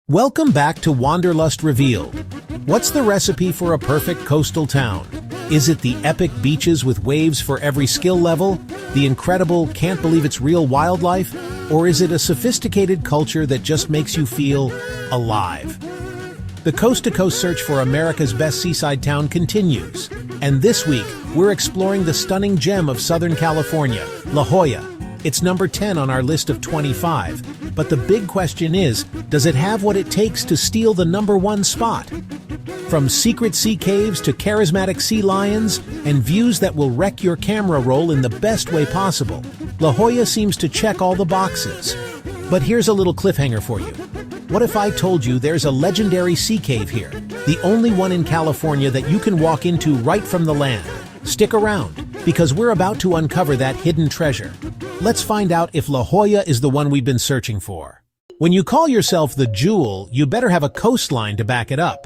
Welcome back to Wanderlust Revealed. What's the recipe for a perfect coastal town? Is it the epic beaches with waves for every skill level? The incredible, can't believe it's real wildlife? Or is it a sophisticated culture that just makes you feel alive? The coast-to-coast search for America's best seaside town continues. And this week, we're exploring the stunning gem of Southern California, La Jolla. It's number 10 on our list of 25. But the big question is, does it have what it takes to steal the number one spot? From secret sea caves to charismatic sea lions and views that will wreck your camera roll in the best way possible, La Jolla seems to check all the boxes. But here's a little cliffhanger for you. What if I told you there's a legendary sea cave here, the only one in California that you can walk into right from the land? Stick around, because we're about to uncover that hidden treasure. Let's find out if La Jolla is the one we've been searching for. When you call yourself the Jewel, you better have a coastline to back it up.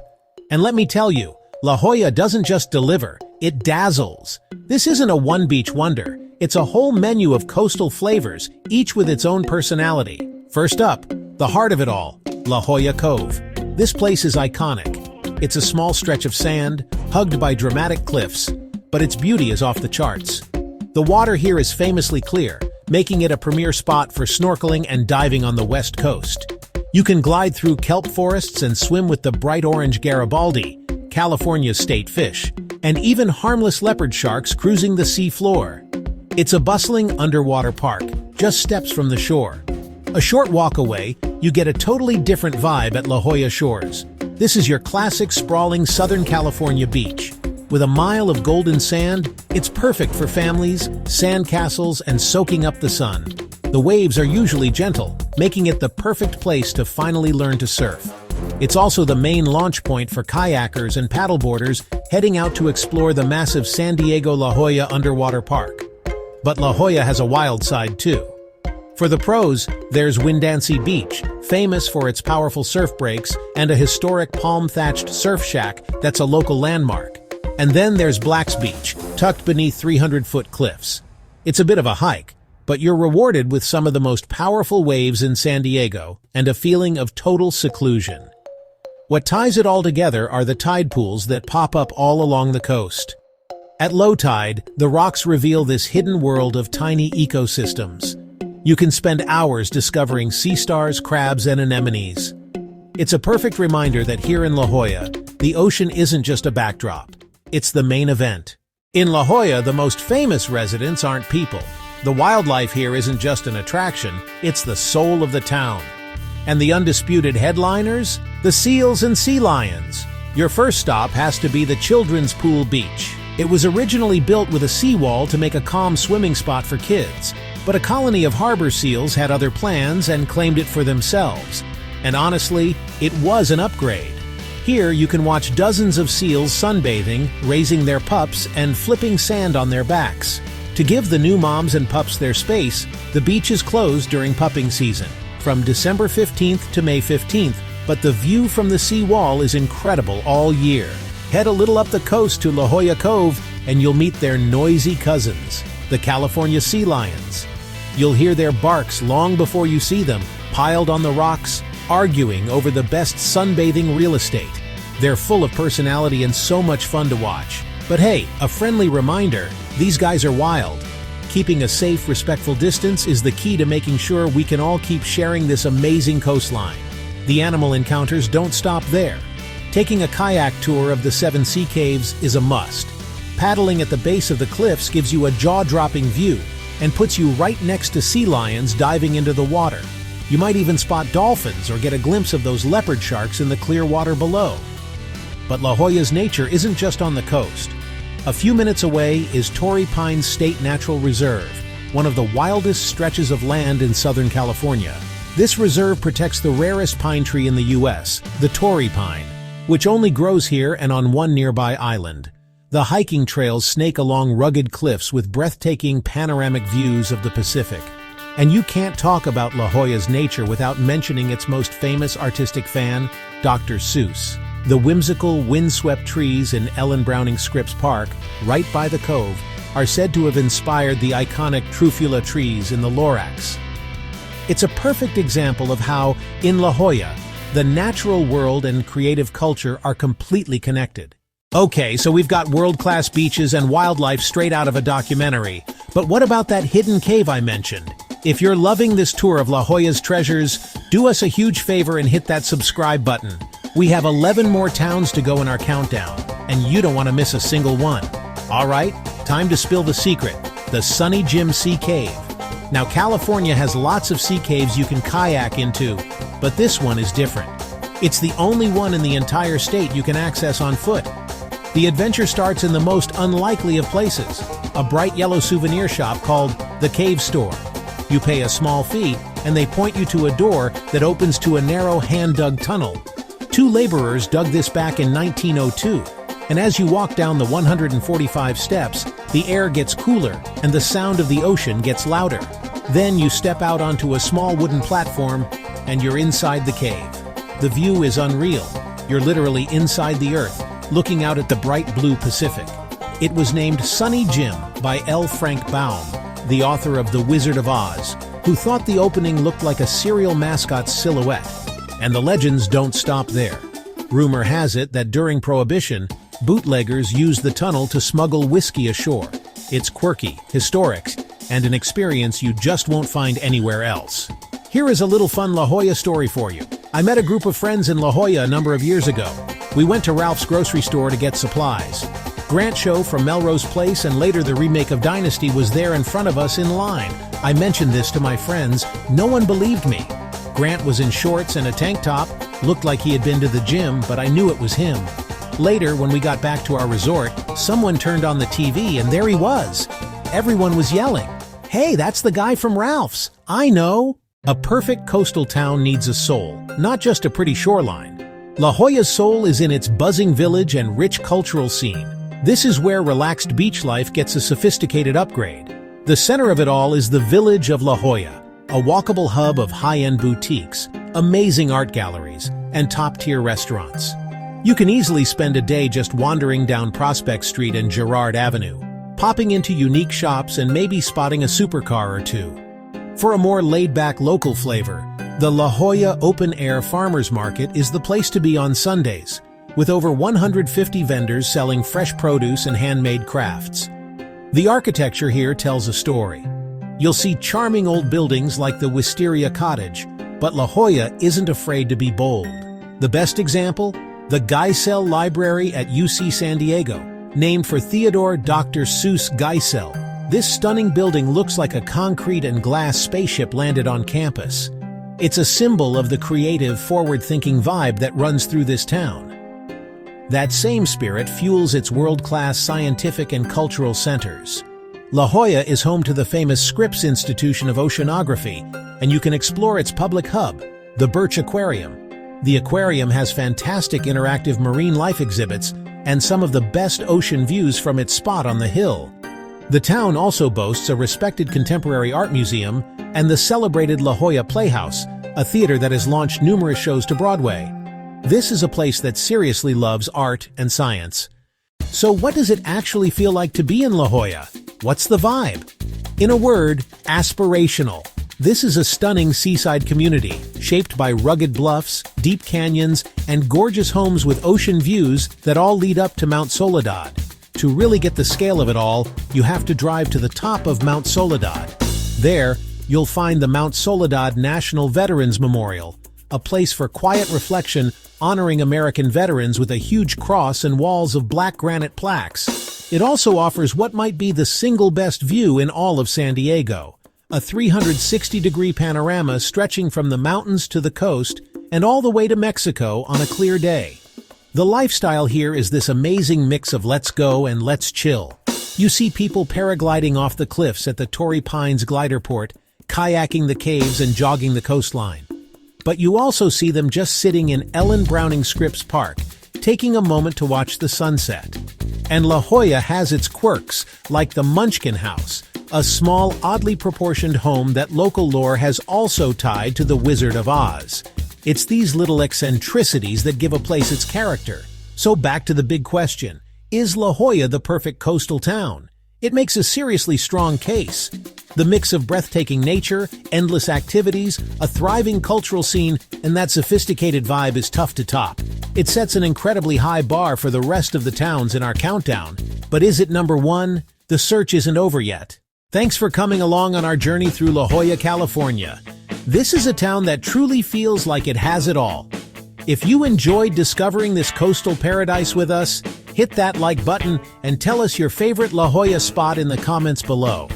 And let me tell you, La Jolla doesn't just deliver, it dazzles. This isn't a one-beach wonder. It's a whole menu of coastal flavors, each with its own personality. First up, the heart of it all, La Jolla Cove. This place is iconic. It's a small stretch of sand, hugged by dramatic cliffs, but its beauty is off the charts. The water here is famously clear, making it a premier spot for snorkeling and diving on the west coast. You can glide through kelp forests and swim with the bright orange Garibaldi, California's state fish, and even harmless leopard sharks cruising the sea floor. It's a bustling underwater park, just steps from the shore. A short walk away, you get a totally different vibe at La Jolla Shores. This is your classic sprawling Southern California beach. With a mile of golden sand, it's perfect for families, sand castles, and soaking up the sun. The waves are usually gentle, making it the perfect place to finally learn to surf. It's also the main launch point for kayakers and paddleboarders heading out to explore the massive San Diego La Jolla underwater park. But La Jolla has a wild side too. For the pros, there's Windansea Beach, famous for its powerful surf breaks, and a historic palm-thatched surf shack that's a local landmark. And then there's Black's Beach, tucked beneath 300-foot cliffs. It's a bit of a hike, but you're rewarded with some of the most powerful waves in San Diego and a feeling of total seclusion. What ties it all together are the tide pools that pop up all along the coast. At low tide, the rocks reveal this hidden world of tiny ecosystems. You can spend hours discovering sea stars, crabs, and anemones. It's a perfect reminder that here in La Jolla, the ocean isn't just a backdrop. It's the main event. In La Jolla, the most famous residents aren't people. The wildlife here isn't just an attraction, it's the soul of the town. And the undisputed headliners? The seals and sea lions. Your first stop has to be the Children's Pool Beach. It was originally built with a seawall to make a calm swimming spot for kids, but a colony of harbor seals had other plans and claimed it for themselves. And honestly, it was an upgrade. Here you can watch dozens of seals sunbathing, raising their pups, and flipping sand on their backs. To give the new moms and pups their space, the beach is closed during pupping season, from December 15th to May 15th, but the view from the sea wall is incredible all year. Head a little up the coast to La Jolla Cove, and you'll meet their noisy cousins, the California sea lions. You'll hear their barks long before you see them, piled on the rocks, arguing over the best sunbathing real estate. They're full of personality and so much fun to watch. But hey, a friendly reminder, these guys are wild. Keeping a safe, respectful distance is the key to making sure we can all keep sharing this amazing coastline. The animal encounters don't stop there. Taking a kayak tour of the 7 sea caves is a must. Paddling at the base of the cliffs gives you a jaw-dropping view and puts you right next to sea lions diving into the water. You might even spot dolphins or get a glimpse of those leopard sharks in the clear water below. But La Jolla's nature isn't just on the coast. A few minutes away is Torrey Pines State Natural Reserve, one of the wildest stretches of land in Southern California. This reserve protects the rarest pine tree in the U.S., the Torrey pine, which only grows here and on one nearby island. The hiking trails snake along rugged cliffs with breathtaking panoramic views of the Pacific. And you can't talk about La Jolla's nature without mentioning its most famous artistic fan, Dr. Seuss. The whimsical, windswept trees in Ellen Browning Scripps Park, right by the Cove, are said to have inspired the iconic Trufula trees in the Lorax. It's a perfect example of how, in La Jolla, The natural world and creative culture are completely connected. Okay, so we've got world-class beaches and wildlife straight out of a documentary. But what about that hidden cave I mentioned? If you're loving this tour of La Jolla's treasures, do us a huge favor and hit that subscribe button. We have 11 more towns to go in our countdown, and you don't want to miss a single one. All right, time to spill the secret, the Sunny Jim Sea Cave. Now, California has lots of sea caves you can kayak into, but this one is different. It's the only one in the entire state you can access on foot. The adventure starts in the most unlikely of places, a bright yellow souvenir shop called the Cave Store. You pay a small fee, and they point you to a door that opens to a narrow hand-dug tunnel. 2 laborers dug this back in 1902, and as you walk down the 145 steps, the air gets cooler and the sound of the ocean gets louder. Then you step out onto a small wooden platform, and you're inside the cave. The view is unreal. You're literally inside the earth, looking out at the bright blue Pacific. It was named Sunny Jim by L. Frank Baum, the author of The Wizard of Oz, who thought the opening looked like a cereal mascot's silhouette. And the legends don't stop there. Rumor has it that during Prohibition, bootleggers used the tunnel to smuggle whiskey ashore. It's quirky, historic, and an experience you just won't find anywhere else. Here is a little fun La Jolla story for you. I met a group of friends in La Jolla a number of years ago. We went to Ralph's grocery store to get supplies. Grant Show from Melrose Place and later the remake of Dynasty was there in front of us in line. I mentioned this to my friends. No one believed me. Grant was in shorts and a tank top, looked like he had been to the gym, but I knew it was him. Later, when we got back to our resort, someone turned on the TV and there he was. Everyone was yelling, "Hey, that's the guy from Ralph's. I know." A perfect coastal town needs a soul, not just a pretty shoreline. La Jolla's soul is in its buzzing village and rich cultural scene. This is where relaxed beach life gets a sophisticated upgrade. The center of it all is the village of La Jolla, a walkable hub of high-end boutiques, amazing art galleries, and top-tier restaurants. You can easily spend a day just wandering down Prospect Street and Girard Avenue, popping into unique shops and maybe spotting a supercar or two. For a more laid-back local flavor, the La Jolla Open Air Farmers Market is the place to be on Sundays, with over 150 vendors selling fresh produce and handmade crafts. The architecture here tells a story. You'll see charming old buildings like the Wisteria Cottage, but La Jolla isn't afraid to be bold. The best example? The Geisel Library at UC San Diego, named for Theodore Dr. Seuss Geisel. This stunning building looks like a concrete and glass spaceship landed on campus. It's a symbol of the creative, forward-thinking vibe that runs through this town. That same spirit fuels its world-class scientific and cultural centers. La Jolla is home to the famous Scripps Institution of Oceanography, and you can explore its public hub, the Birch Aquarium. The aquarium has fantastic interactive marine life exhibits and some of the best ocean views from its spot on the hill. The town also boasts a respected contemporary art museum and the celebrated La Jolla Playhouse, a theater that has launched numerous shows to Broadway. This is a place that seriously loves art and science. So what does it actually feel like to be in La Jolla? What's the vibe? In a word, aspirational. This is a stunning seaside community, shaped by rugged bluffs, deep canyons, and gorgeous homes with ocean views that all lead up to Mount Soledad. To really get the scale of it all, you have to drive to the top of Mount Soledad. There, you'll find the Mount Soledad National Veterans Memorial, a place for quiet reflection honoring American veterans with a huge cross and walls of black granite plaques. It also offers what might be the single best view in all of San Diego, a 360-degree panorama stretching from the mountains to the coast and all the way to Mexico on a clear day. The lifestyle here is this amazing mix of let's go and let's chill. You see people paragliding off the cliffs at the Torrey Pines glider port, kayaking the caves and jogging the coastline. But you also see them just sitting in Ellen Browning Scripps Park, taking a moment to watch the sunset. And La Jolla has its quirks, like the Munchkin House, a small, oddly proportioned home that local lore has also tied to the Wizard of Oz. It's these little eccentricities that give a place its character. So back to the big question, is La Jolla the perfect coastal town? It makes a seriously strong case. The mix of breathtaking nature, endless activities, a thriving cultural scene, and that sophisticated vibe is tough to top. It sets an incredibly high bar for the rest of the towns in our countdown. But is it number one? The search isn't over yet. Thanks for coming along on our journey through La Jolla, California. This is a town that truly feels like it has it all. If you enjoyed discovering this coastal paradise with us, hit that like button and tell us your favorite La Jolla spot in the comments below.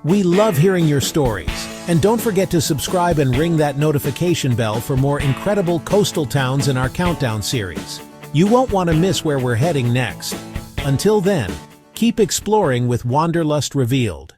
We love hearing your stories. And don't forget to subscribe and ring that notification bell for more incredible coastal towns in our countdown series. You won't want to miss where we're heading next. Until then, keep exploring with Wanderlust Revealed.